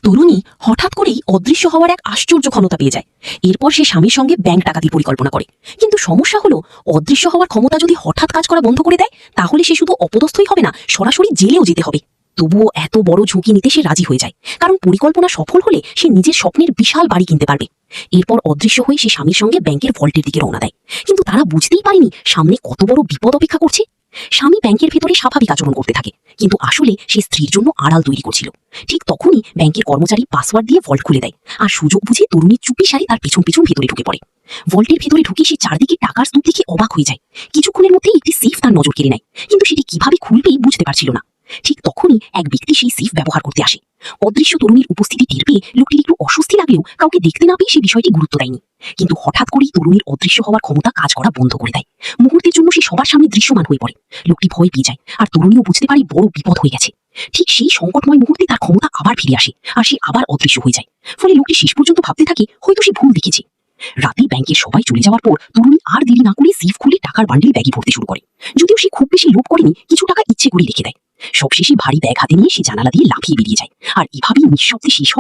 তরুণী হঠাৎ করেই অদৃশ্য হওয়ার এক আশ্চর্য ক্ষমতা পেয়ে যায়। এরপর সে স্বামীর সঙ্গে ব্যাংক ডাকাতির পরিকল্পনা করে। কিন্তু সমস্যা হলো, অদৃশ্য হওয়ার ক্ষমতা যদি হঠাৎ কাজ করা বন্ধ করে দেয়, তাহলে সে শুধু অপদস্থই হবে না, সরাসরি জেলেও যেতে হবে। তবুও এত বড় ঝুঁকি নিতে সে রাজি হয়ে যায়, কারণ পরিকল্পনা সফল হলে সে নিজের স্বপ্নের বিশাল বাড়ি কিনতে পারবে। এরপর অদৃশ্য হয়ে সে স্বামীর সঙ্গে ব্যাংকের ভল্টের দিকে রওনা দেয়। কিন্তু তারা বুঝতেই পারেনি সামনে কত বড় বিপদ অপেক্ষা করছে। স্বামী ব্যাংকের ভেতরে স্বাভাবিক আচরণ করতে থাকে, কিন্তু আসলে সে স্ত্রীর জন্য আড়াল তৈরি করছিল। ঠিক তখনই ব্যাংকের কর্মচারী পাসওয়ার্ড দিয়ে ভল্ট খুলে দেয়, আর সুযোগ বুঝে তরুণী চুপিসারে তার পেছন পেছন ভেতরে ঢুকে পড়ে। ভল্টের ভেতরে ঢুকে সে চারদিকে টাকার স্তূপ দেখে অবাক হয়ে যায়। কিছুক্ষণের মধ্যেই একটি সিফ তার নজর কেড়ে নেয়, কিন্তু সেটি কিভাবে খুলবেই বুঝতে পারছিল না। ঠিক তখনই এক ব্যক্তি সেই সিফ ব্যবহার করতে আসে। অদৃশ্য তরুণীর উপস্থিতি টের পেয়ে লোকটির একটু অস্বস্তি লাগলেও কাউকে দেখতে না পেয়ে সে বিষয়টি গুরুত্ব দেয়নি। কিন্তু হঠাৎ করেই তরুণীর অদৃশ্য হওয়ার ক্ষমতা কাজ করা বন্ধ করে দেয়। মুহূর্তের জন্য সে সবার সামনে দৃশ্যমান হয়ে পড়ে। লোকটি ভয় পেয়ে যায়, আর তরুণীও বুঝতে পারে বড় বিপদ হয়ে গেছে। ঠিক সেই সংকটময় মুহূর্তে তার ক্ষমতা আবার ফিরে আসে, আর সে আবার অদৃশ্য হয়ে যায়। ফলে লোকটি শেষ পর্যন্ত ভাবতে থাকে হয়তো সে ভুল দেখেছে। রাতে ব্যাংকের সবাই চলে যাওয়ার পর তরুণী আর দেরি না করে সিফ খুলে টাকার বান্ডিল ব্যাগে ভরতে শুরু করে। যদিও সে খুব বেশি লোভ করেনি, কিছু টাকা ইচ্ছে করে রেখে দেয়। সবশেষে ভারী ব্যাগ হাতে নিয়ে সে জানালা দিয়ে লাফিয়ে বেরিয়ে যায়, আর এভাবেই নিঃশব্দে শেষ হয়